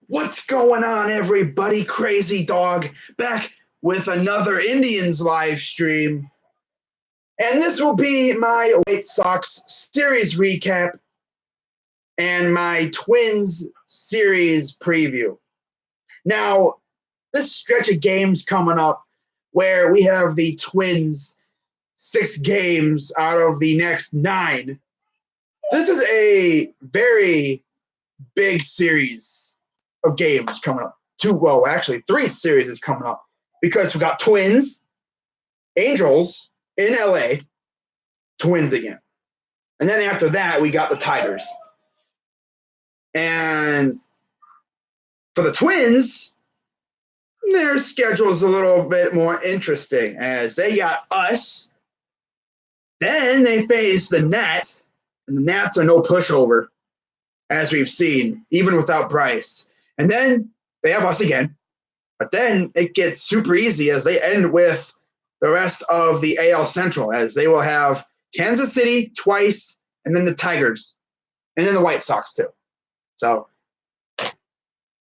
What's going on, everybody? Crazy Dog back with another Indians live stream. And this will be my White Sox series recap and my Twins series preview. Now, this stretch of games coming up where we have the Twins 6 games out of the next 9. This is a very big series of games coming up. 3 series is coming up because we got Twins, Angels in LA, Twins again. And then after that, we got the Tigers. And for the Twins, their schedule is a little bit more interesting as they got us. Then they face the Nats, and the Nats are no pushover, as we've seen, even without Bryce. And then they have us again. But then it gets super easy as they end with the rest of the AL Central, as they will have Kansas City twice, and then the Tigers, and then the White Sox too. So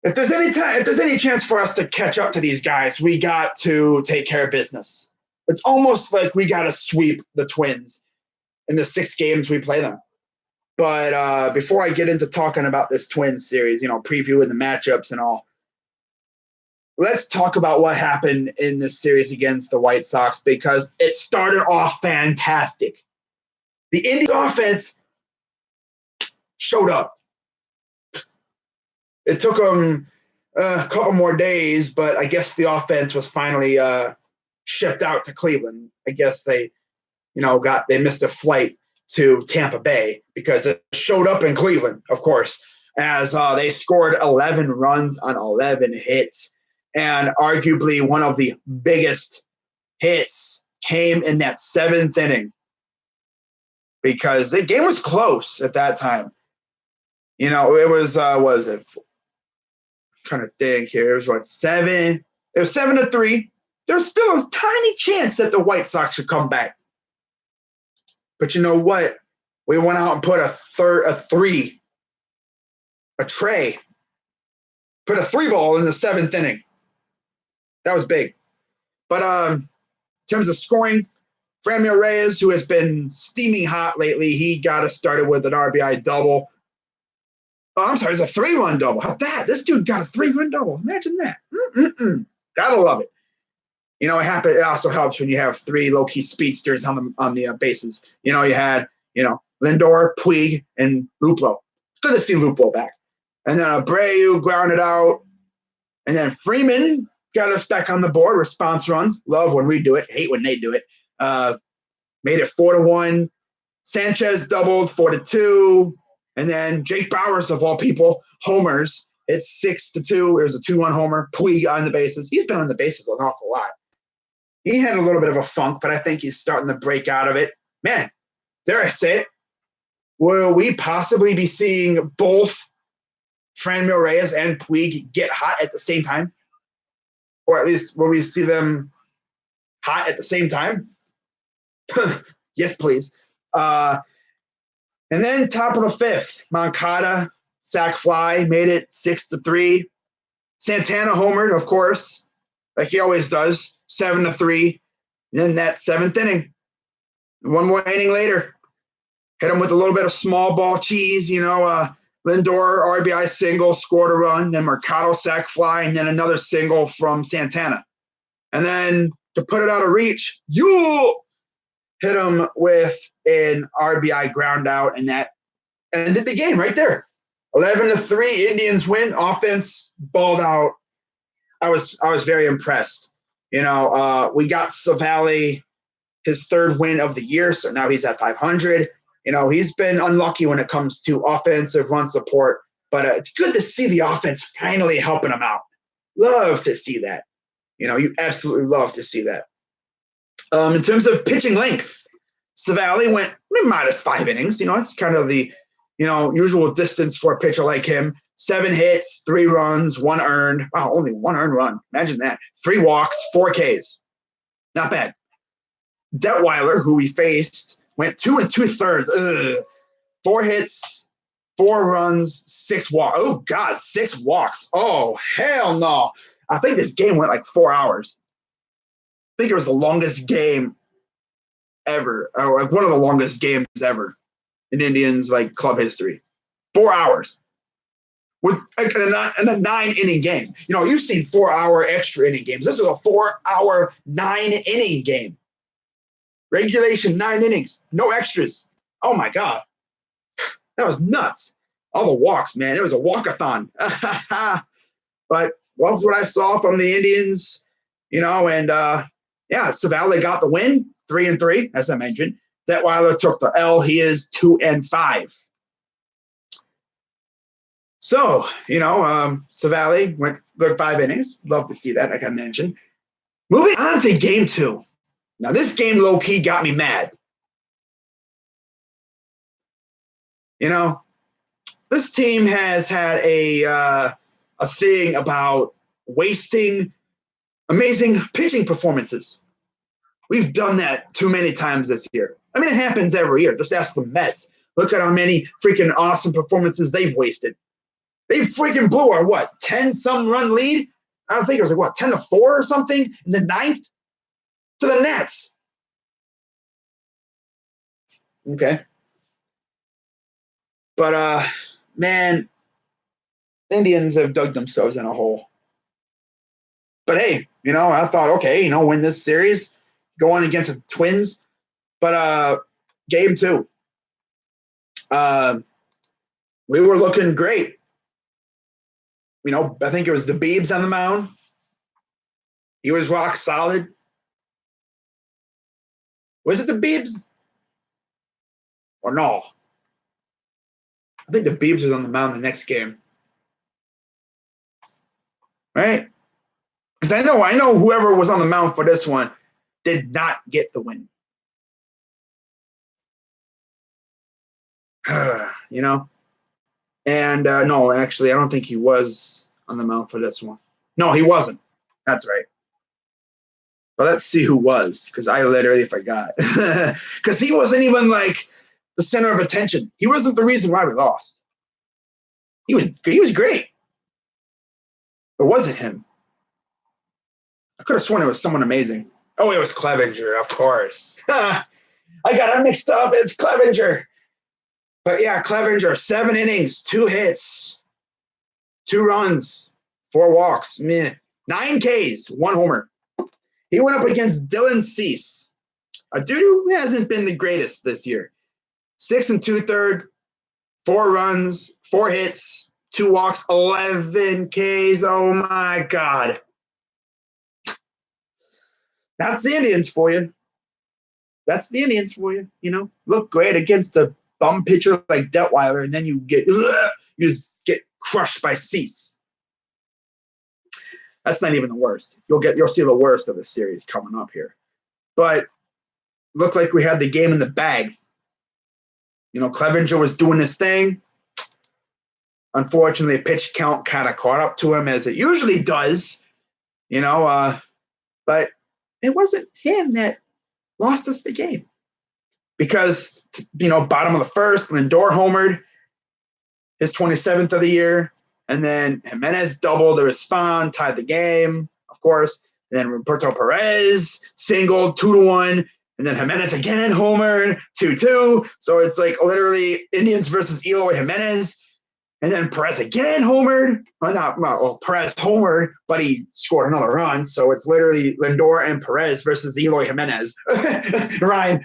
if there's any chance for us to catch up to these guys, we got to take care of business. It's almost like we got to sweep the Twins in the 6 games we play them. But before I get into talking about this Twins series, previewing the matchups and all, let's talk about what happened in this series against the White Sox because it started off fantastic. The Indians offense showed up. It took them a couple more days, but I guess the offense was finally shipped out to Cleveland. I guess they missed a flight to Tampa Bay because it showed up in Cleveland, of course, as they scored 11 runs on 11 hits. And arguably one of the biggest hits came in that 7th inning because the game was close at that time. It was, what is it? I'm trying to think here. It was 7? It was 7-3. There's still a tiny chance that the White Sox could come back. But you know what? We went out and put a tray, put a 3-ball in the 7th inning. That was big. But in terms of scoring, Franmil Reyes, who has been steaming hot lately, he got us started with an RBI double. Oh, I'm sorry, it's a 3-run double. How about that? This dude got a 3-run double. Imagine that. Gotta love it. It also helps when you have 3 low-key speedsters on the bases. You had Lindor, Puig, and Luplow. Good to see Luplow back. And then Abreu grounded out. And then Freeman got us back on the board. Response runs. Love when we do it. Hate when they do it. Made it 4-1. Sanchez doubled 4-2. And then Jake Bauers, of all people, homers. It's 6-2. There's a 2-1 homer. Puig on the bases. He's been on the bases an awful lot. He had a little bit of a funk, but I think he's starting to break out of it. Man, dare I say it? Will we possibly be seeing both Franmil Reyes and Puig get hot at the same time? Or at least will we see them hot at the same time? Yes, please. And then top of the 5th, Moncada, sac fly, made it 6-3. Santana homered, of course, like he always does, 7-3. And then that 7th inning, 1 more inning later, hit him with a little bit of small ball cheese, Lindor RBI single, scored a run, then Mercado sac fly, and then another single from Santana. And then to put it out of reach, you hit him with an RBI ground out, and that ended the game right there. 11-3, Indians win. Offense balled out. I was very impressed. We got Savali his 3rd win of the year, so now he's at 500. He's been unlucky when it comes to offensive run support, but it's good to see the offense finally helping him out. Love to see that. You absolutely love to see that. In terms of pitching length, Savali went -5 innings. It's kind of the, usual distance for a pitcher like him. 7 hits, 3 runs, 1 earned. Wow, only 1 earned run. Imagine that. 3 walks, 4 Ks. Not bad. Detweiler, who we faced, went 2 2/3. 4 hits, 4 runs, 6 walks. Oh, God, 6 walks. Oh, hell no. I think this game went like 4 hours. I think it was the longest game ever, or like one of the longest games ever in Indians like club history. 4 hours with like in a 9-inning game. You know, you've seen 4-hour extra inning games. This is a 4-hour 9-inning game. Regulation 9 innings, no extras. Oh my God, that was nuts. All the walks, man. It was a walkathon. But loved what I saw from the Indians, you know, and yeah, Civale got the win, 3-3, as I mentioned. Detweiler took the L. He is 2-5. So, you know, Civale went good 5 innings. Love to see that, like I mentioned. Moving on to game 2. Now, this game low-key got me mad. You know, this team has had a thing about wasting amazing pitching performances. We've done that too many times this year. I mean, it happens every year. Just ask the Mets. Look at how many freaking awesome performances they've wasted. They freaking blew our, 10-some run lead? I don't think it was like, 10-4 or something in the 9th to the Nets. Okay. But, man, Indians have dug themselves in a hole. But, hey, you know, I thought, okay, you know, win this series, go on against the Twins. But game 2, we were looking great. You know, I think it was the Beebs on the mound. He was rock solid. Was it the Beebs? Or no? I think the Beebs was on the mound the next game. Right? Because I know whoever was on the mound for this one did not get the win. You know? And no, actually, I don't think he was on the mound for this one. No, he wasn't. That's right. But let's see who was, because I literally forgot. Because he wasn't even like the center of attention. He wasn't the reason why we lost. He was great. But was it him? I could have sworn it was someone amazing. Oh, it was Clevenger, of course. I got it mixed up. It's Clevenger. But yeah, Clevenger, 7 innings, 2 hits, 2 runs, 4 walks, 9 Ks, 1 homer. He went up against Dylan Cease, a dude who hasn't been the greatest this year. 6 2/3, 4 runs, 4 hits, 2 walks, 11 Ks. Oh my God. That's the Indians for you. That's the Indians for you. You know, look great against a bum pitcher like Detweiler, and then you just get crushed by Cease. That's not even the worst. You'll see the worst of the series coming up here. But looked like we had the game in the bag. You know, Clevenger was doing his thing. Unfortunately, pitch count kind of caught up to him as it usually does. You know, but it wasn't him that lost us the game. Because, you know, bottom of the first, Lindor homered, his 27th of the year. And then Jimenez doubled to respond, tied the game, of course. And then Roberto Perez singled 2-1. And then Jimenez again homered 2-2. So it's like literally Indians versus Eloy Jimenez. And then Perez again homered. Perez homered, but he scored another run. So it's literally Lindor and Perez versus Eloy Jimenez. Ryan.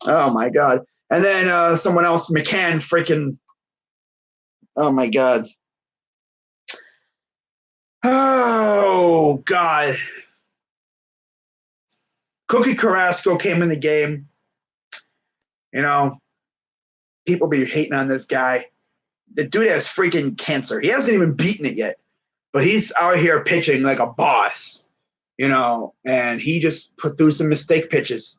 Oh, my God. And then someone else, McCann, freaking – oh, my God. Oh, God. Cookie Carrasco came in the game. You know, people be hating on this guy. The dude has freaking cancer. He hasn't even beaten it yet. But he's out here pitching like a boss, you know, and he just put through some mistake pitches.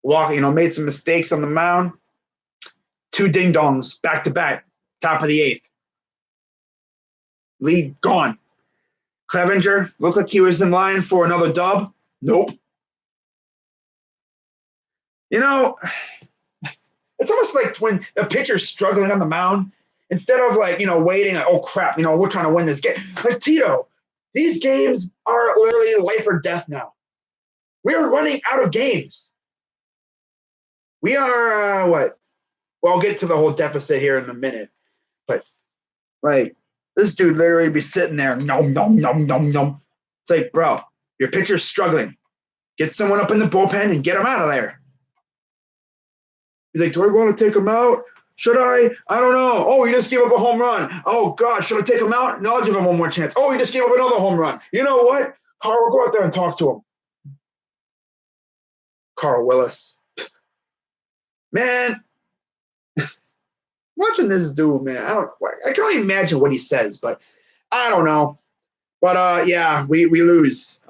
Made some mistakes on the mound. 2 ding-dongs back-to-back, top of the 8th. Lead gone. Clevenger looked like he was in line for another dub. Nope. You know, It's almost like when the pitcher's struggling on the mound, instead of like, waiting, like, oh crap, we're trying to win this game. Like Tito, these games are literally life or death now. We are running out of games. We are, what? Well, I'll get to the whole deficit here in a minute. But, like, this dude literally be sitting there, nom, nom, nom, nom, nom. It's like, bro, your pitcher's struggling. Get someone up in the bullpen and get him out of there. He's like, do I want to take him out? Should I? I don't know. Oh, he just gave up a home run. Oh, God, should I take him out? No, I'll give him one more chance. Oh, he just gave up another home run. You know what? Carl, go out there and talk to him. Carl Willis. Man, watching this dude, man, I can only imagine what he says, but I don't know. But yeah, we lose.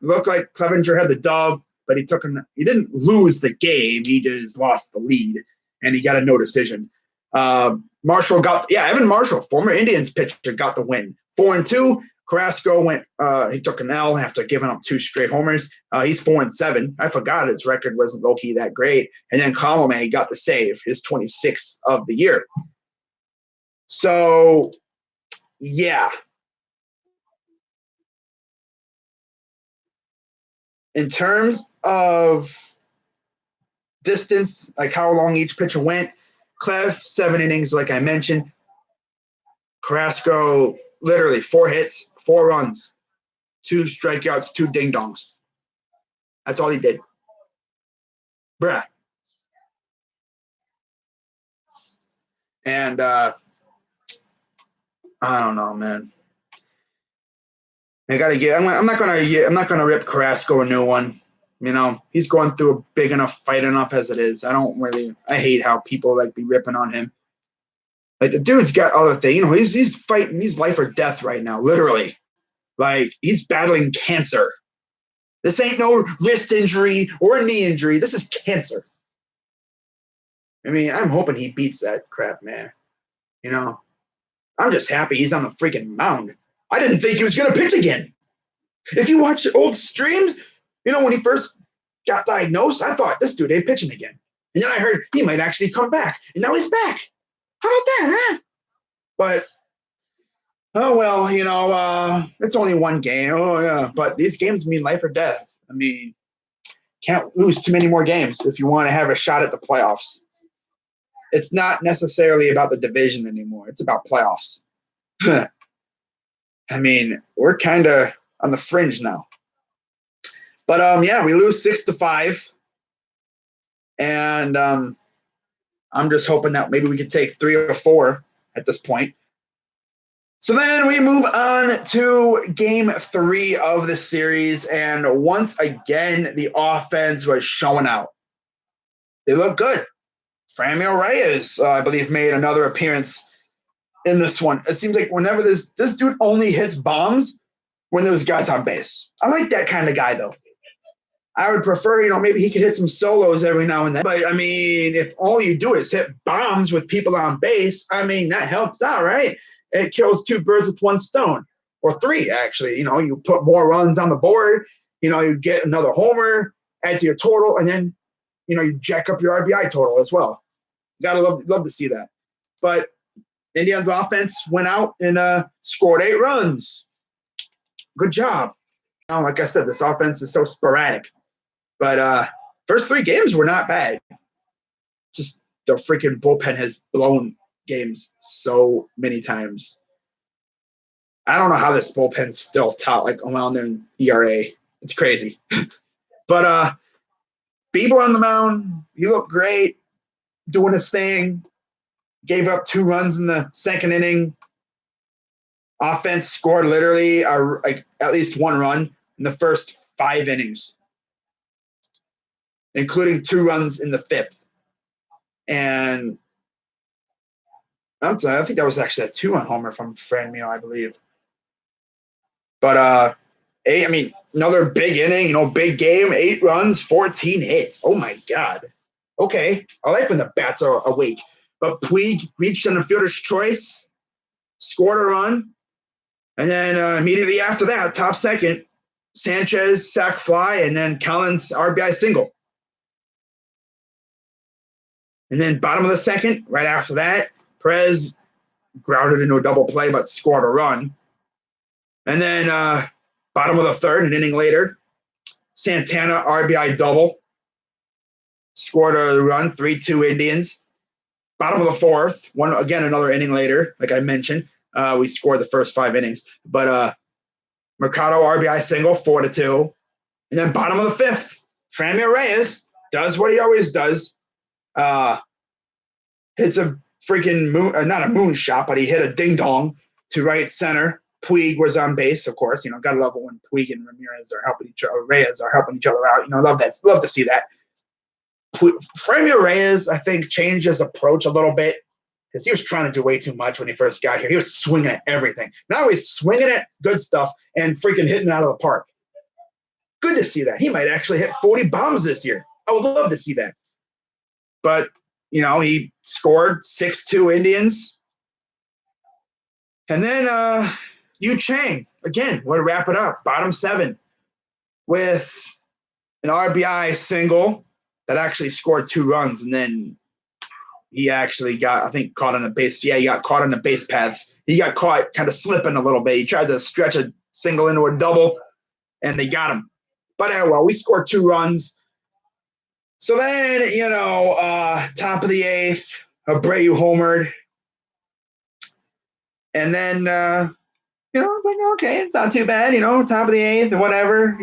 Looked like Clevenger had the dub, but he didn't lose the game. He just lost the lead, and he got a no decision. Evan Marshall, former Indians pitcher, got the win. 4-2. Carrasco he took an L after giving up 2 straight homers. He's 4-7. I forgot his record wasn't low-key that great. And then Colomé got the save, his 26th of the year. So, yeah. In terms of distance, like how long each pitcher went, Clev, 7 innings, like I mentioned. Carrasco, literally 4 hits, 4 runs, 2 strikeouts, 2 ding-dongs. That's all he did. Bruh. And I don't know, man. I'm not gonna rip Carrasco a new one. He's going through a big enough fight enough as it is. I hate how people like be ripping on him. Like the dude's got other things. He's fighting. He's life or death right now, literally. Like he's battling cancer. This ain't no wrist injury or a knee injury. This is cancer. I'm hoping he beats that crap, man. I'm just happy he's on the freaking mound. I didn't think he was going to pitch again. If you watch old streams, when he first got diagnosed, I thought this dude ain't pitching again. And then I heard he might actually come back. And now he's back. How about that, huh? But, oh, well, it's only one game. Oh, yeah. But these games mean life or death. Can't lose too many more games if you want to have a shot at the playoffs. It's not necessarily about the division anymore. It's about playoffs. We're kind of on the fringe now. But, yeah, we lose 6-5. And I'm just hoping that maybe we could take 3 or 4 at this point. So then we move on to game 3 of the series. And once again, the offense was showing out. They look good. Franmil Reyes, I believe, made another appearance in this one. It seems like whenever this dude only hits bombs when there's guys on base. I like that kind of guy, though. I would prefer, maybe he could hit some solos every now and then. But, if all you do is hit bombs with people on base, that helps out, right? It kills 2 birds with 1 stone. Or 3, actually. You put more runs on the board. You get another homer, add to your total, and then, you jack up your RBI total as well. You got to love to see that. But Indians offense went out and scored 8 runs. Good job. Like I said, this offense is so sporadic. But first 3 games were not bad. Just the freaking bullpen has blown games so many times. I don't know how this bullpen's still top, like around their ERA. It's crazy. But Bieber on the mound, he looked great, doing his thing. Gave up 2 runs in the 2nd inning. Offense scored literally at least 1 run in the first 5 innings, including 2 runs in the 5th. And I think that was actually a 2-run homer from Franmil, I believe. But another big inning, big game, 8 runs, 14 hits. Oh my God. Okay. I like when the bats are awake. But Puig reached on the fielder's choice, scored a run, and then immediately after that, top second, Sanchez sac fly, and then Collins RBI single. And then bottom of the second, right after that, Perez grounded into a double play but scored a run. And then bottom of the third, an inning later, Santana RBI double, scored a run, 3-2 Indians. Bottom of the fourth, another inning later, like I mentioned, we scored the first 5 innings. But Mercado RBI single, 4-2. And then bottom of the fifth, Franmil Reyes does what he always does. Hits a freaking not a moon shot, but he hit a ding dong to right center. Puig was on base, of course. Gotta love it when Puig and Ramirez are helping each other. Reyes are helping each other out. Love that. Love to see that. Franmil Reyes, I think, changed his approach a little bit because he was trying to do way too much when he first got here. He was swinging at everything. Now he's swinging at good stuff and freaking hitting out of the park. Good to see that. He might actually hit 40 bombs this year. I would love to see that. But, he scored 6-2 Indians. And then Yu Chang, again, we'll wrap it up. Bottom 7 with an RBI single that actually scored 2 runs. And then he actually got, I think, caught on the base. Yeah, he got caught on the base paths. He got caught kind of slipping a little bit. He tried to stretch a single into a double, and they got him. But we scored 2 runs. So then, top of the 8th, Abreu homered. And then, it's like, okay, it's not too bad, top of the 8th, whatever,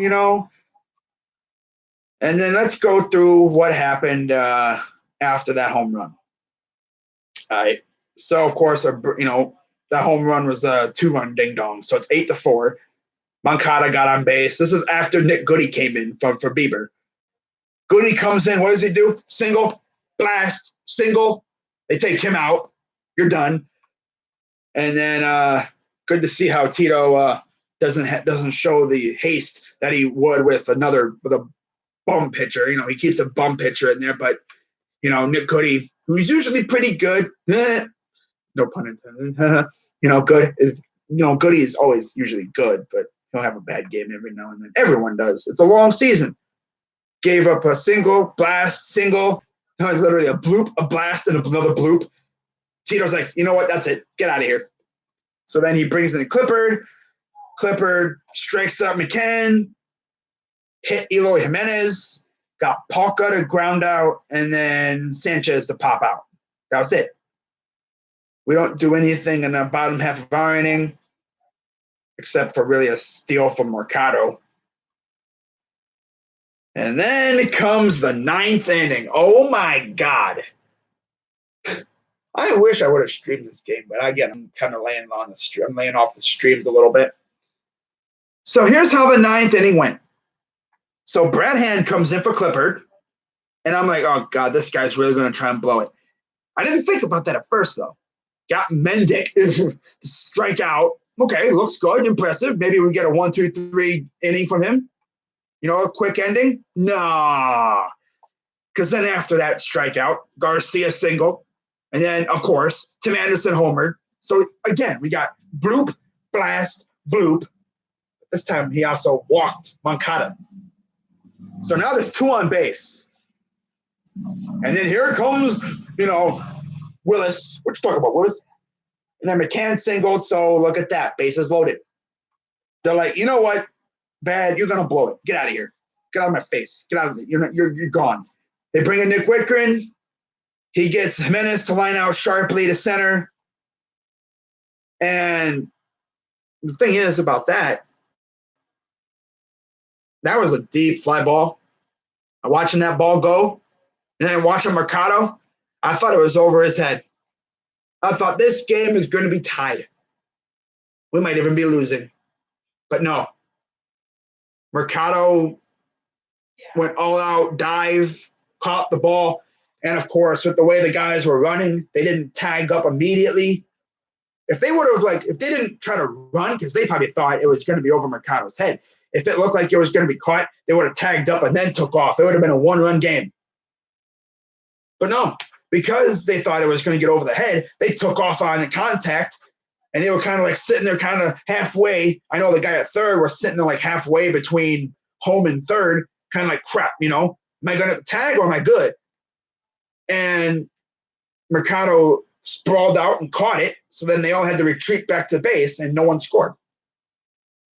And then let's go through what happened after that home run. All right. So, of course, that home run was a 2-run ding-dong. So it's 8-4. Moncada got on base. This is after Nick Goody came in for Bieber. Goody comes in. What does he do? Single, blast, single. They take him out. You're done. And then good to see how Tito doesn't show the haste that he would with a bum pitcher. He keeps a bum pitcher in there, but Nick Goody, who's usually pretty good, no pun intended. Good is Goody is always usually good, but he'll have a bad game every now and then. Everyone does. It's a long season. Gave up a single, blast, single, literally a bloop, a blast, and another bloop. Tito's like, you know what? That's it. Get out of here. So then he brings in Clippard. Clippard strikes out McCann, hit Eloy Jimenez, got Palka to ground out, and then Sanchez to pop out. That was it. We don't do anything in the bottom half of our inning except for really a steal from Mercado. And then comes the 9th inning. Oh, my God. I wish I would have streamed this game, but again, I'm kind of laying off the streams a little bit. So here's how the 9th inning went. So Brad Hand comes in for Clippard, and I'm like, oh, God, this guy's really going to try and blow it. I didn't think about that at first, though. Got Mendick to strike out. Okay, looks good, impressive. Maybe we get a 1-2-3 inning from him. A quick ending? Nah. Because then after that strikeout, Garcia single. And then, of course, Tim Anderson homered. So, again, we got bloop, blast, bloop. This time he also walked Moncada. So now there's 2 on base. And then here comes, Willis. What you talking about, Willis? And then McCann singled, so look at that. Bases loaded. They're like, you know what? Bad, you're going to blow it. Get out of here. Get out of my face. Get out of it. You're gone. They bring in Nick Whitgren. He gets Jimenez to line out sharply to center. And the thing is about that was a deep fly ball. I'm watching that ball go, and then watching Mercado, I thought it was over his head. I thought this game is going to be tied. We might even be losing. But no. Mercado went all out, dive, caught the ball. And, of course, with the way the guys were running, they didn't tag up immediately. If they didn't try to run, because they probably thought it was going to be over Mercado's head. If it looked like it was going to be caught, they would have tagged up and then took off. It would have been a 1-run game. But no, because they thought it was going to get over the head, they took off on the contact, and they were kind of like sitting there kind of halfway. I know the guy at third was sitting there like halfway between home and third, kind of like, crap, am I going to tag or am I good? And Mercado sprawled out and caught it. So then they all had to retreat back to base, and no one scored.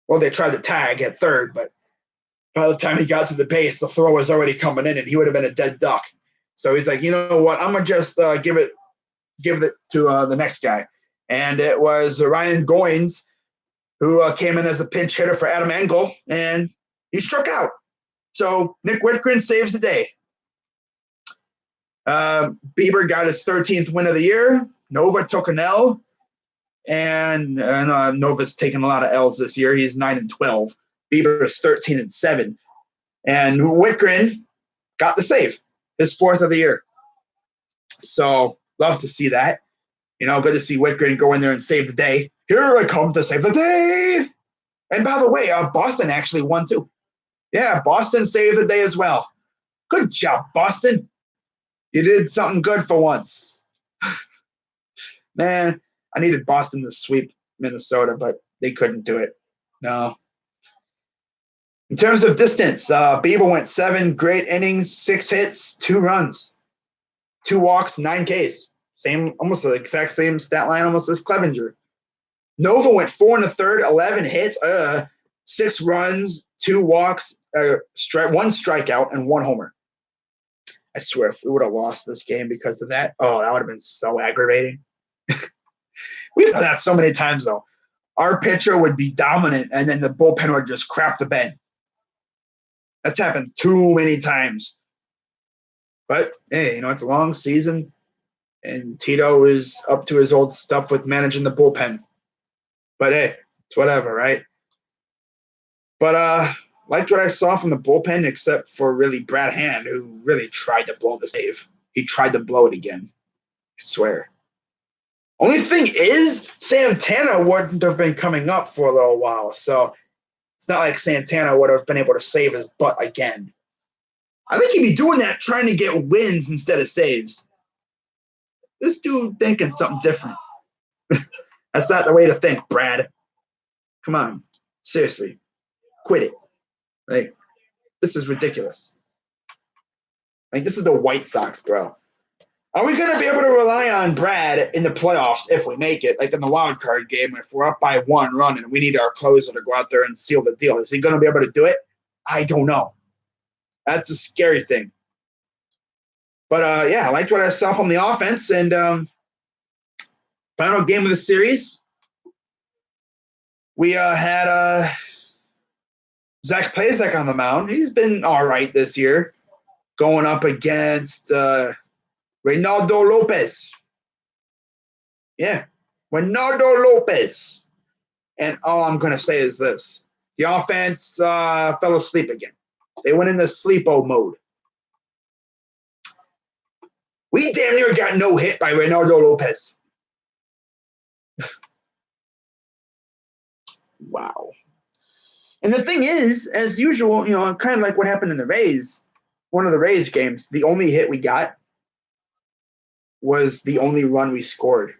Well, they tried to tag at third, but by the time he got to the base, the throw was already coming in, and he would have been a dead duck. So he's like, you know what? I'm gonna just give it to the next guy, and it was Ryan Goins, who came in as a pinch hitter for Adam Engel, and he struck out. So Nick Whitgren saves the day. Bieber got his 13th win of the year. Nova took an L, and Nova's taken a lot of L's this year. He's 9-12. Bieber is 13-7, and Whitgren got the save, his 4th of the year. So love to see that. Good to see Whitgren go in there and save the day. Here I come to save the day. And by the way, Boston actually won too. Yeah, Boston saved the day as well. Good job, Boston. You did something good for once. Man, I needed Boston to sweep Minnesota, but they couldn't do it. No. In terms of distance, Bieber went 7 great innings, 6 hits, 2 runs, 2 walks, 9 Ks. Almost the exact same stat line almost as Clevenger. Nova went 4 1/3, 11 hits, 6 runs, 2 walks, 1 strikeout, and 1 homer. I swear, if we would have lost this game because of that, that would have been so aggravating. We've done that so many times, though. Our pitcher would be dominant, and then the bullpen would just crap the bed. That's happened too many times. But, hey, it's a long season, and Tito is up to his old stuff with managing the bullpen. But, hey, it's whatever, right? But liked what I saw from the bullpen, except for really Brad Hand, who really tried to blow the save. He tried to blow it again. I swear. Only thing is, Santana wouldn't have been coming up for a little while, so it's not like Santana would have been able to save his butt again. I think he'd be doing that trying to get wins instead of saves. This dude thinking something different. That's not the way to think, Brad. Come on. Seriously. Quit it. Like, this is ridiculous. Like, this is the White Sox, bro. Are we going to be able to rely on Brad in the playoffs if we make it? Like in the wild card game, if we're up by 1 run and we need our closer to go out there and seal the deal, is he going to be able to do it? I don't know. That's a scary thing. But, yeah, I liked what I saw from the offense. And final game of the series, we had Zach Plesac on the mound. He's been all right this year, going up against Reynaldo Lopez. Yeah, Reynaldo Lopez. And all I'm going to say is this. The offense fell asleep again. They went into sleepo mode. We damn near got no hit by Reynaldo Lopez. Wow. And the thing is, as usual, kind of like what happened in the Rays, one of the Rays games, the only hit we got was the only run we scored.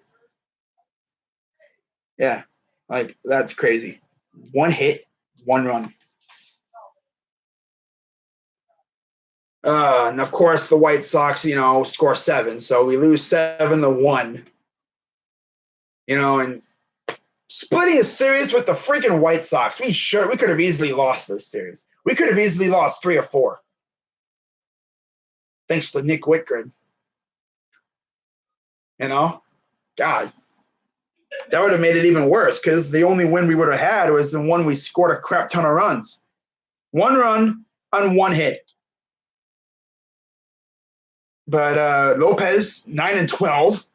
Yeah, like that's crazy. 1 hit, 1 run. And of course, the White Sox, score 7, so we lose 7-1. And splitting a series with the freaking White Sox, we could have easily lost this series. We could have easily lost 3 or 4. Thanks to Nick Whitgren. God, that would have made it even worse because the only win we would have had was the one we scored a crap ton of runs. 1 run on 1 hit. But Lopez, 9-12.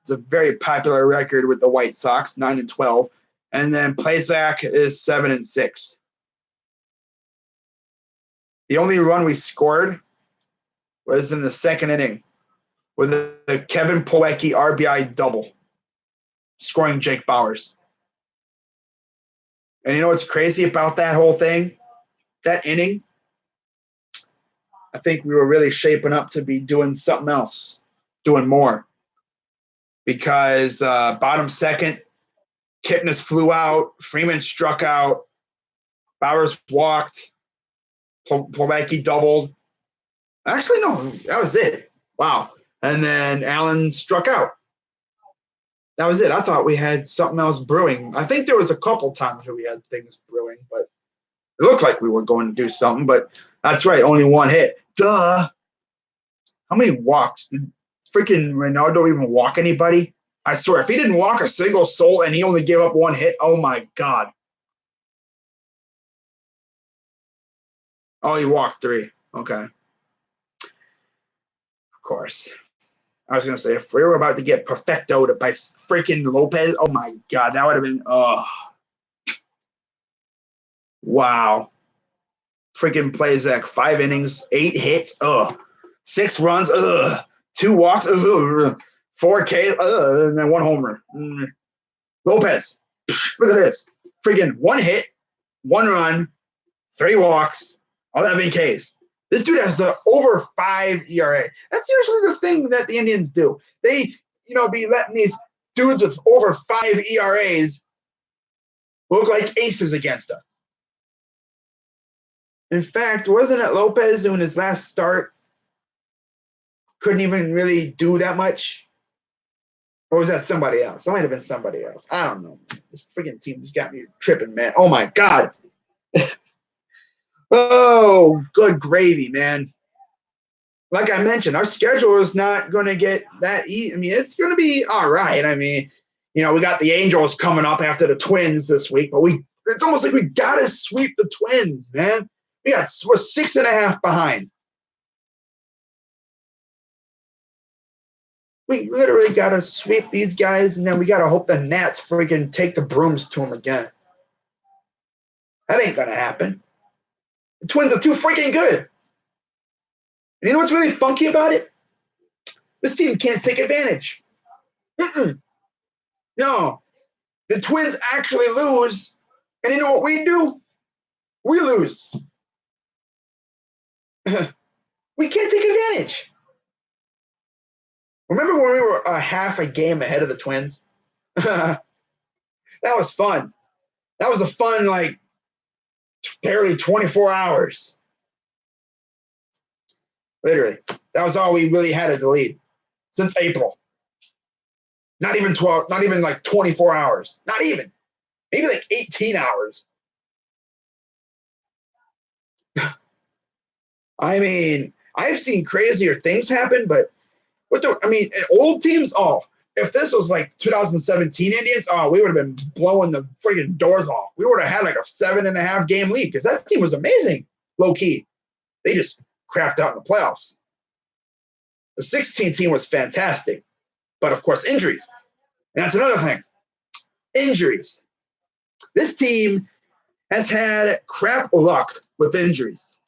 It's a very popular record with the White Sox, 9-12. And then Plesac is 7-6. The only run we scored was in the 2nd inning with a Kevin Plawecki RBI double, scoring Jake Bauers. And you know what's crazy about that whole thing? That inning, I think we were really shaping up to be doing something else, doing more. Because bottom 2nd, Kipnis flew out, Freeman struck out, Bauers walked, Plawecki doubled. Actually, no, that was it. Wow. and then Allen struck out. That was it. I thought we had something else brewing. I think there was a couple times where we had things brewing, but it looked like we were going to do something. But that's right, only one hit. Duh. How many walks? Did freaking Ronaldo even walk anybody? I swear, if he didn't walk a single soul and he only gave up one hit, oh my God. Oh, he walked 3. Okay. Of course. I was going to say, if we were about to get perfectoed by freaking Lopez, oh my God, that would have been, oh. Wow. Freaking Plesac, 5 innings, 8 hits, 6 runs, 2 walks, 4 K, and then 1 homer. Lopez, look at this. Freaking 1 hit, 1 run, 3 walks, 11 Ks. This dude has an over 5 ERA. That's usually the thing that the Indians do. They, be letting these dudes with over 5 ERAs look like aces against us. In fact, wasn't it Lopez who in his last start couldn't even really do that much? Or was that somebody else? That might have been somebody else. I don't know. This freaking team has got me tripping, man. Oh, my God. Oh, good gravy, man. Like I mentioned, our schedule is not going to get that easy. I mean, it's going to be all right. I mean, we got the Angels coming up after the Twins this week, but it's almost like we got to sweep the Twins, man. We're 6.5 behind. We literally got to sweep these guys, and then we got to hope the Nats freaking take the brooms to them again. That ain't going to happen. The Twins are too freaking good. And you know what's really funky about it? This team can't take advantage. No. The Twins actually lose, and you know what we do? We lose. We can't take advantage. Remember when we were half a game ahead of the Twins? That was fun. That was a fun, barely 24 hours. Literally. That was all we really had to lead since April. Not even 12, not even 24 hours. Not even. Maybe 18 hours. I mean, I've seen crazier things happen, but old teams, if this was 2017 Indians, we would have been blowing the friggin' doors off. We would have had a 7.5 game lead because that team was amazing, low key. They just crapped out in the playoffs. The 16 team was fantastic, but of course, injuries. And that's another thing. Injuries. This team has had crap luck with injuries.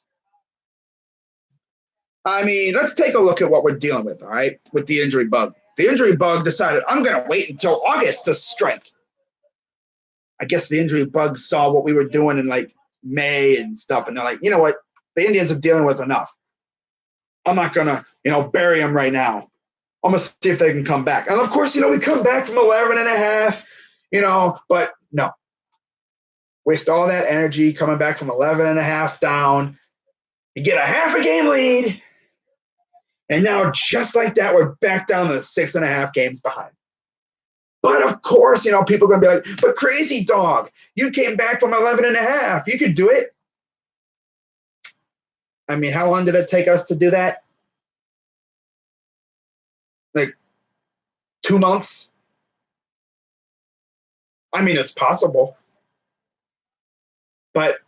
I mean, let's take a look at what we're dealing with, all right, with the injury bug. The injury bug decided, I'm going to wait until August to strike. I guess the injury bug saw what we were doing in May and stuff, and they're like, you know what? The Indians are dealing with enough. I'm not going to, bury them right now. I'm going to see if they can come back. And, of course, we come back from 11.5, but no. Waste all that energy coming back from 11.5 down. You get a half a game lead. And now, just like that, we're back down to 6.5 games behind. But, of course, people are going to be like, but crazy dog, you came back from 11.5. You could do it. I mean, how long did it take us to do that? 2 months? I mean, it's possible. But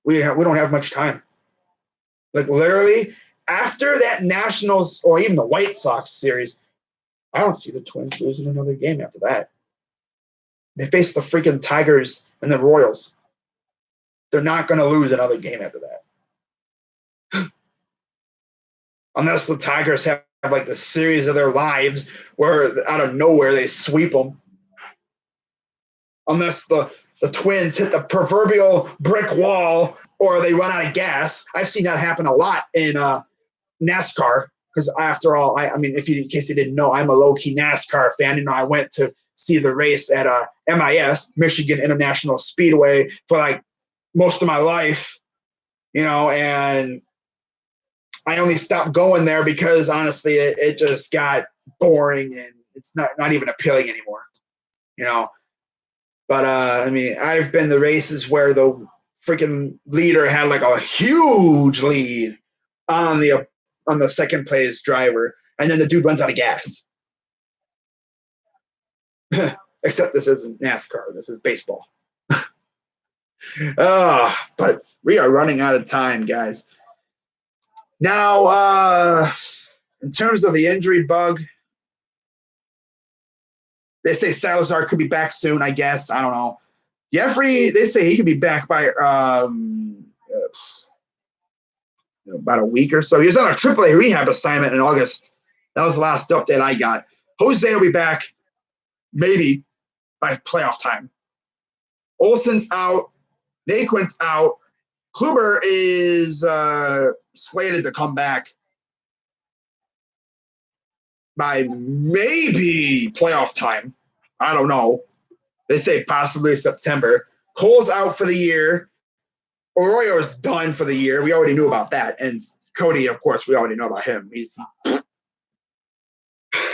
we don't have much time. Literally, after that Nationals or even the White Sox series, I don't see the Twins losing another game after that. They face the freaking Tigers and the Royals. They're not going to lose another game after that. Unless the Tigers have the series of their lives where out of nowhere they sweep them. Unless the Twins hit the proverbial brick wall or they run out of gas. I've seen that happen a lot in NASCAR because after all, in case you didn't know, I'm a low-key NASCAR fan. I went to see the race at MIS, Michigan International Speedway, for most of my life, and I only stopped going there because honestly, it just got boring and it's not even appealing anymore, you know. But I mean, I've been to races where the freaking leader had like a huge lead on the second place driver, and then the dude runs out of gas. Except this isn't NASCAR. This is baseball. But we are running out of time, guys. Now, in terms of the injury bug, they say Salazar could be back soon, I guess. I don't know. Jeffrey, they say he could be back by about a week or so. He was on a AAA rehab assignment in August. That was the last update I got. Jose will be back maybe by playoff time. Olson's out. Naquin's out. Kluber is slated to come back by maybe playoff time. I don't know. They say possibly September. Cole's out for the year. Arroyo's done for the year. We already knew about that. And Cody, of course, we already know about him. He's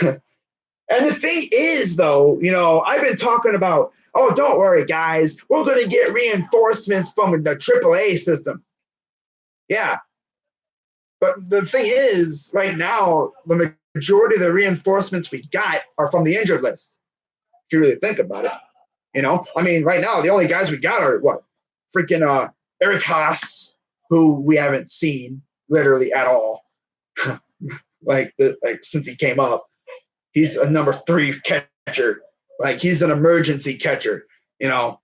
And the thing is, though, I've been talking about, oh, don't worry, guys. We're going to get reinforcements from the AAA system. Yeah. But the thing is, right now, the majority of the reinforcements we got are from the injured list, if you really think about it. I mean, right now, the only guys we got are what? Freaking Eric Haas, who we haven't seen literally at all, like since he came up. He's a number 3 catcher. Like, he's an emergency catcher. He'll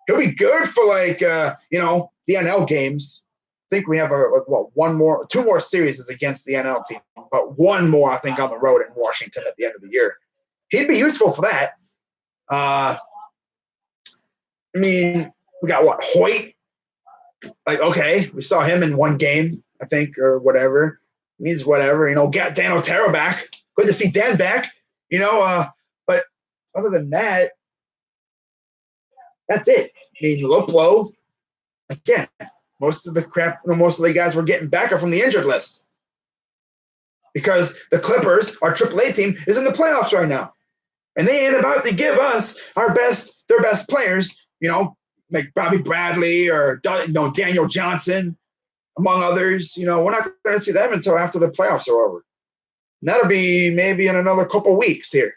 be good for the NL games. I think we have two more series against the NL team, but one more, I think, on the road in Washington at the end of the year. He'd be useful for that. I mean, we got Hoyt. Like, okay, we saw him in one game, I think, or whatever. Means whatever. Get Dan Otero back. Good to see Dan back. But other than that, that's it. I mean, Loplo, again, most of the guys we're getting back are from the injured list. Because the Clippers, our AAA team, is in the playoffs right now. And they ain't about to give us their best players, like Bobby Bradley or Daniel Johnson, among others. We're not going to see them until after the playoffs are over. And that'll be maybe in another couple weeks here.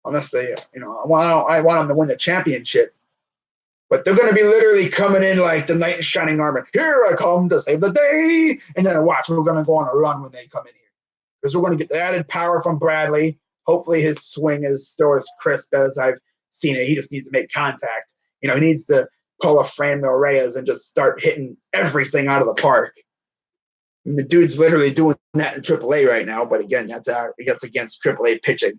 Unless they, I want them to win the championship. But they're going to be literally coming in like the knight in shining armor. Here I come to save the day. And then watch, we're going to go on a run when they come in here. Because we're going to get the added power from Bradley. Hopefully his swing is still as crisp as I've seen it. He just needs to make contact. He needs to pull a Franmil Reyes and just start hitting everything out of the park. And the dude's literally doing that in AAA right now. But again, that's against AAA pitching.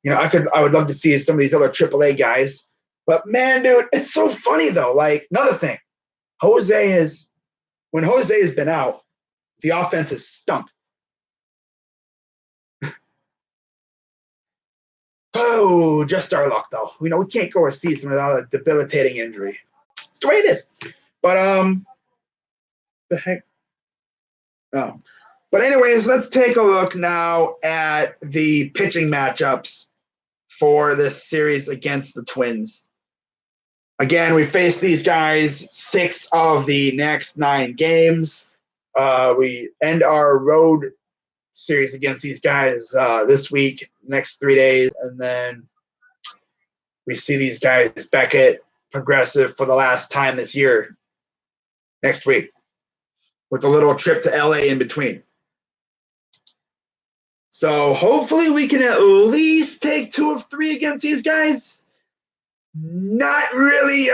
I would love to see some of these other AAA guys. But man, dude, it's so funny though. Like, another thing, when Jose has been out, the offense has stunk. Oh, just our luck though. We can't go a season without a debilitating injury. It's the way it is. But the heck. Oh. But anyways, let's take a look now at the pitching matchups for this series against the Twins. Again, we face these guys 6 of the next 9 games. We end our road series against these guys this week, next 3 days, and then we see these guys back at Progressive for the last time this year next week, with a little trip to LA in between. So hopefully we can at least take 2 of 3 against these guys. Not really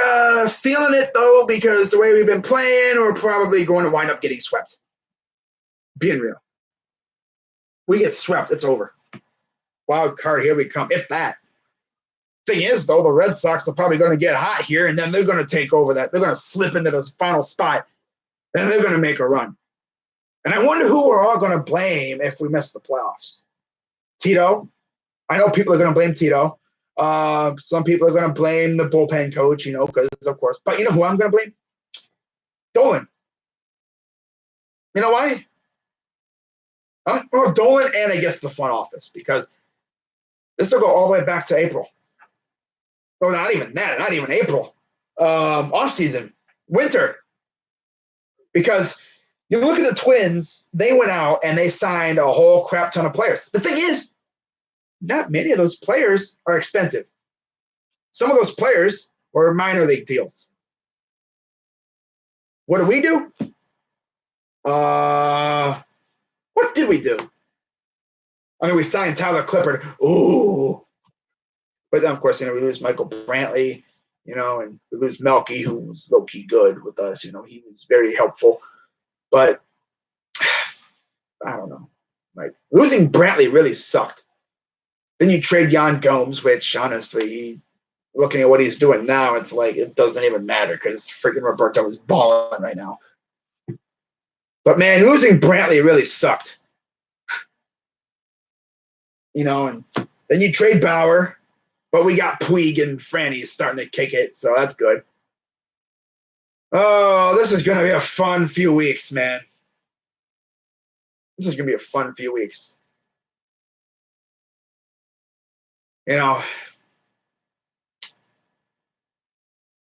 feeling it, though, because the way we've been playing, we're probably going to wind up getting swept. Being real. We get swept, it's over. Wild card, here we come, if that. Thing is, though, the Red Sox are probably going to get hot here, and then they're going to take over that. They're going to slip into the final spot, and they're going to make a run. And I wonder who we're all going to blame if we miss the playoffs. Tito. I know people are going to blame Tito. Some people are going to blame the bullpen coach, because, of course. But you know who I'm going to blame? Dolan. You know why? Well, Dolan and I guess the front office, because this will go all the way back to April. Oh, not even that, not even April. Off season, winter. Because you look at the Twins, they went out and they signed a whole crap ton of players. The thing is, not many of those players are expensive. Some of those players were minor league deals. What do we do? What did we do? I mean, we signed Tyler Clippard. Ooh. But then, of course, we lose Michael Brantley, and we lose Melky, who was low-key good with us. He was very helpful. But I don't know. Like, losing Brantley really sucked. Then you trade Yan Gomes, which, honestly, looking at what he's doing now, it's like it doesn't even matter because freaking Roberto is balling right now. But, man, losing Brantley really sucked. And then you trade Bauer, but we got Puig and Franny starting to kick it, so that's good. Oh, this is going to be a fun few weeks, man. This is going to be a fun few weeks.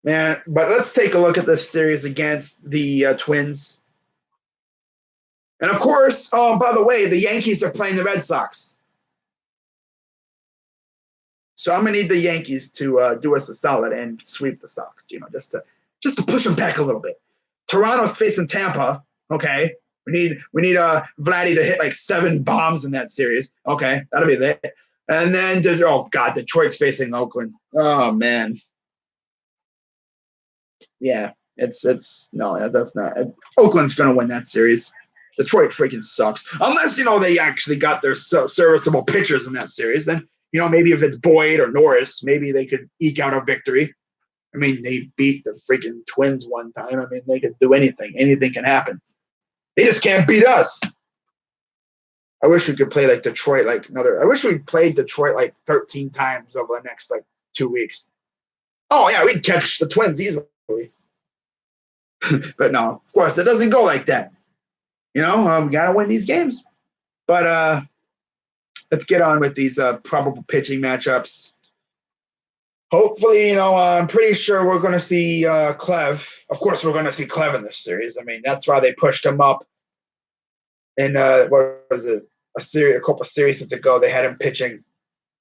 Man, but let's take a look at this series against the Twins. And, of course, by the way, the Yankees are playing the Red Sox. So I'm going to need the Yankees to do us a solid and sweep the Sox, just to push them back a little bit. Toronto's facing Tampa, okay? We need Vladdy to hit like 7 bombs in that series. Okay, that'll be it. And then Detroit's facing Oakland. Oh man. Yeah, that's not. Oakland's gonna win that series. Detroit freaking sucks. Unless they actually got their serviceable pitchers in that series. Then maybe if it's Boyd or Norris, maybe they could eke out a victory. I mean, they beat the freaking Twins one time. I mean, they could do anything. Anything can happen. They just can't beat us. I wish we could play like Detroit I wish we played Detroit like 13 times over the next 2 weeks. Oh yeah, we'd catch the Twins easily. But no, of course, it doesn't go like that. We gotta win these games. But let's get on with these probable pitching matchups. Hopefully, I'm pretty sure we're going to see Clev. Of course, we're going to see Clev in this series. I mean, that's why they pushed him up. In what was it? A couple of series ago, they had him pitching,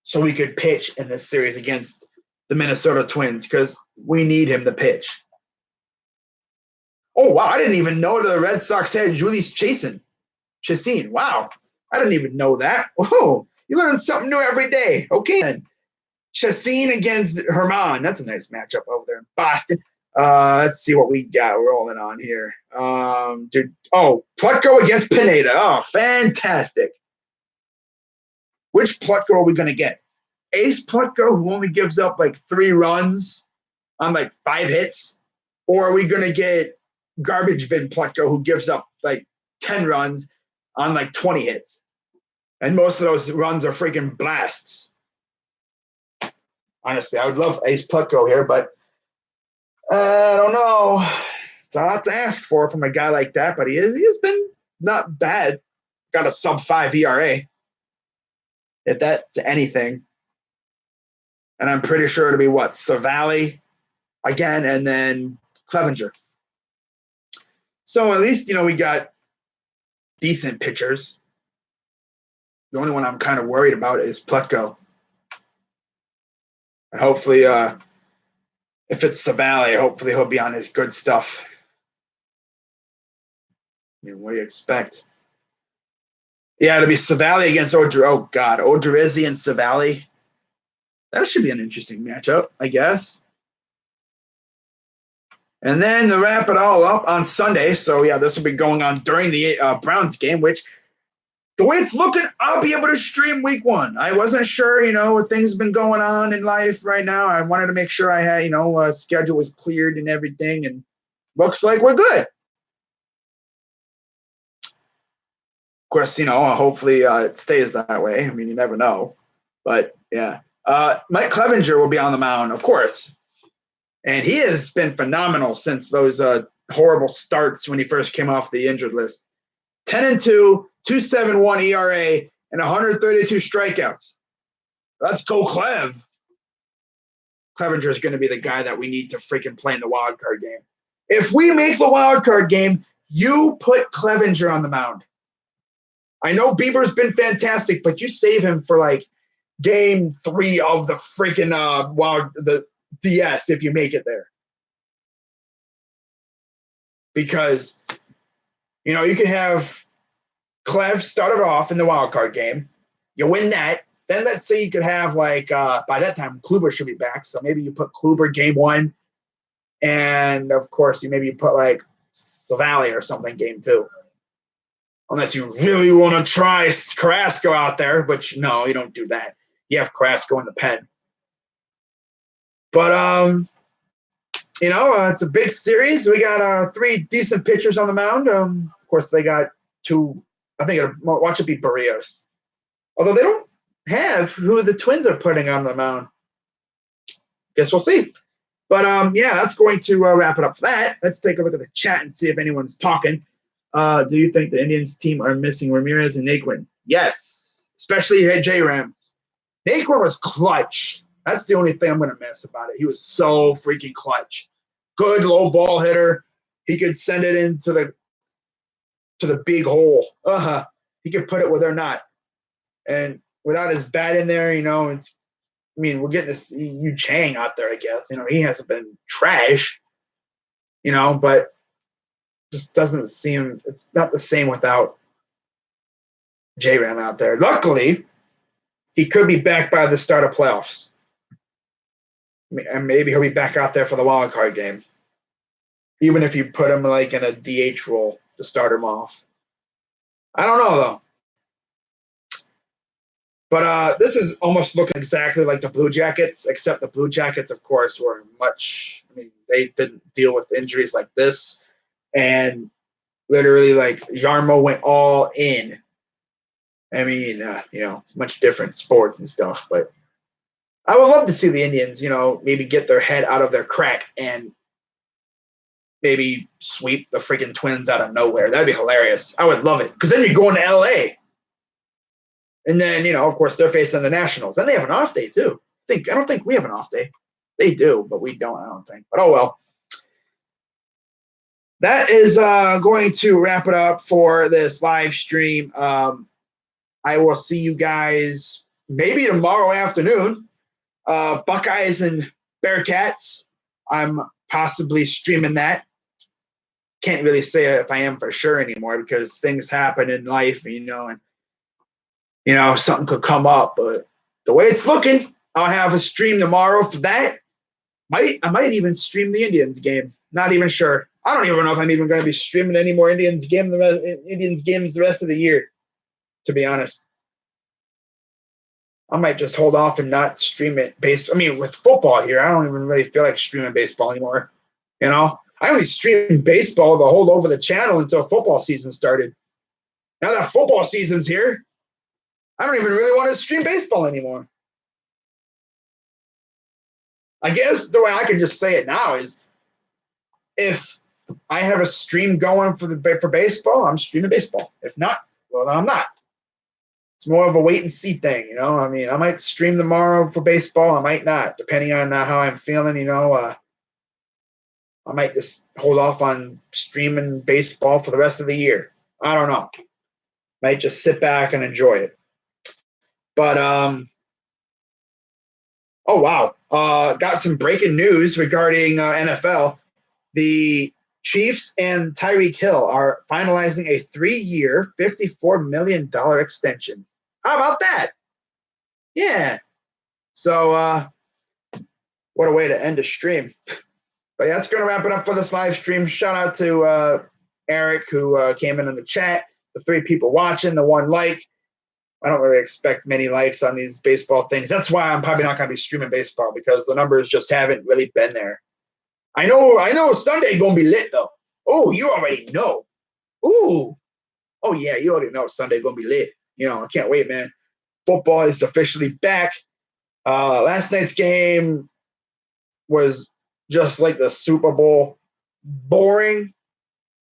so we could pitch in this series against the Minnesota Twins because we need him to pitch. Oh wow! I didn't even know the Red Sox had Jhoulys Chacin. Wow, I didn't even know that. Oh, you learn something new every day. Okay then. Chacin against Herman. That's a nice matchup over there in Boston. Let's see what we got rolling on here. Plutko against Pineda. Oh, fantastic. Which Plutko are we going to get? Ace Plutko, who only gives up 3 runs on 5 hits? Or are we going to get garbage bin Plutko, who gives up 10 runs on 20 hits? And most of those runs are freaking blasts. Honestly, I would love Ace Plutko here, but I don't know. It's a lot to ask for from a guy like that, but he has been not bad. Got a sub-5 ERA, if that's anything. And I'm pretty sure it'll be Savali again, and then Clevenger. So at least, we got decent pitchers. The only one I'm kind of worried about is Plutko. And hopefully, if it's Savali, hopefully he'll be on his good stuff. I mean, what do you expect? Yeah, it'll be Savali against Odorizzi and Savali. That should be an interesting matchup, I guess. And then to wrap it all up on Sunday, so yeah, this will be going on during the Browns game, which the way it's looking, I'll be able to stream week 1. I wasn't sure, what things have been going on in life right now. I wanted to make sure I had, schedule was cleared and everything, and looks like we're good. Of course, hopefully it stays that way. I mean, you never know. But, yeah. Mike Clevenger will be on the mound, of course. And he has been phenomenal since those horrible starts when he first came off the injured list. 10-2, 2.71 ERA, and 132 strikeouts. Let's go, Clev. Clevenger is going to be the guy that we need to freaking play in the wild card game. If we make the wild card game, you put Clevenger on the mound. I know Bieber's been fantastic, but you save him for like game 3 of the freaking the DS if you make it there. Because, you know, you can have Clev started off in the wild card game. You win that. Then let's say you could have like by that time Kluber should be back. So maybe you put Kluber game 1. And of course you put like Savali or something game 2. Unless you really want to try Carrasco out there, but no, you don't do that. You have Carrasco in the pen. But you know, it's a big series. We got 3 decent pitchers on the mound. Of course, they got 2. I think watch it be Barrios. Although they don't have who the Twins are putting on the mound. Guess we'll see. But yeah, that's going to wrap it up for that. Let's take a look at the chat and see if anyone's talking. Do you think the Indians team are missing Ramirez and Naquin? Yes, especially J-Ram. Naquin was clutch. That's the only thing I'm going to miss about it. He was so freaking clutch. Good low ball hitter. He could send it into the big hole. He could put it where they're not. And without his bat in there, you know, we're getting this Yu Chang out there, I guess. You know, he hasn't been trash, you know, but just doesn't seem – it's not the same without J-Ram out there. Luckily, he could be back by the start of playoffs. And maybe he'll be back out there for the wild card game. Even if you put him like in a DH role to start him off. I don't know, though. But this is almost looking exactly like the Blue Jackets, except the Blue Jackets, of course, were they didn't deal with injuries like this. And literally, like, Yarmo went all in. I mean, you know, it's much different sports and stuff. But I would love to see the Indians, you know, maybe get their head out of their crack and maybe sweep the freaking Twins out of nowhere. That'd be hilarious. I would love it. Because then you're going to L.A., and then, you know, of course, they're facing the Nationals. And they have an off day, too. I don't think we have an off day. They do, but we don't, I don't think. But, oh, well. That is going to wrap it up for this live stream. I will see you guys maybe tomorrow afternoon. Buckeyes and Bearcats. I'm possibly streaming that. Can't really say if I am for sure anymore because things happen in life, you know, and you know, something could come up. But the way it's looking, I'll have a stream tomorrow for that. I might even stream the Indians game. Not even sure. I don't even know if I'm even going to be streaming any more Indians games the rest of the year, to be honest. I might just hold off and not stream it with football here, I don't even really feel like streaming baseball anymore. You know? I only streamed baseball to hold over the channel until football season started. Now that football season's here, I don't even really want to stream baseball anymore. I guess the way I can just say it now is if I have a stream going for baseball, I'm streaming baseball. If not, well, then I'm not. It's more of a wait and see thing, you know. I mean, I might stream tomorrow for baseball. I might not, depending on how I'm feeling, you know. I might just hold off on streaming baseball for the rest of the year. I don't know. Might just sit back and enjoy it. But, oh, wow. Got some breaking news regarding NFL. The Chiefs and Tyreek Hill are finalizing a 3-year, $54 million extension. How about that? Yeah. So, what a way to end a stream. But yeah, that's going to wrap it up for this live stream. Shout out to Eric, who came in the chat, the 3 people watching, the 1 like. I don't really expect many likes on these baseball things. That's why I'm probably not going to be streaming baseball, because the numbers just haven't really been there. I know Sunday going to be lit, though. Oh, you already know. Ooh. Oh, yeah, you already know Sunday going to be lit. You know, I can't wait, man. Football is officially back. Last night's game was just like the Super Bowl. Boring.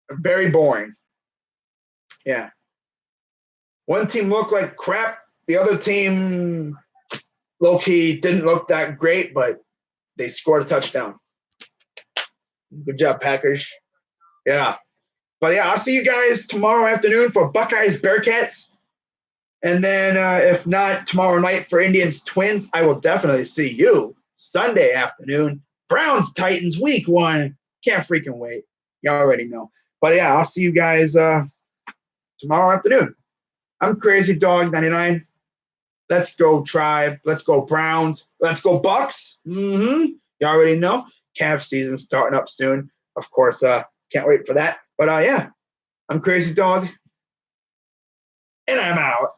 Very boring. Yeah. One team looked like crap. The other team, low-key, didn't look that great, but they scored a touchdown. Good job, Packers. Yeah. But yeah, I'll see you guys tomorrow afternoon for Buckeyes Bearcats. And then if not tomorrow night for Indians Twins, I will definitely see you Sunday afternoon. Browns Titans week 1. Can't freaking wait. You already know. But yeah, I'll see you guys tomorrow afternoon. I'm Crazy Dog 99. Let's go Tribe. Let's go Browns. Let's go Bucks. You already know. Cavs season starting up soon. Of course, can't wait for that. But yeah, I'm Crazy Dog, and I'm out.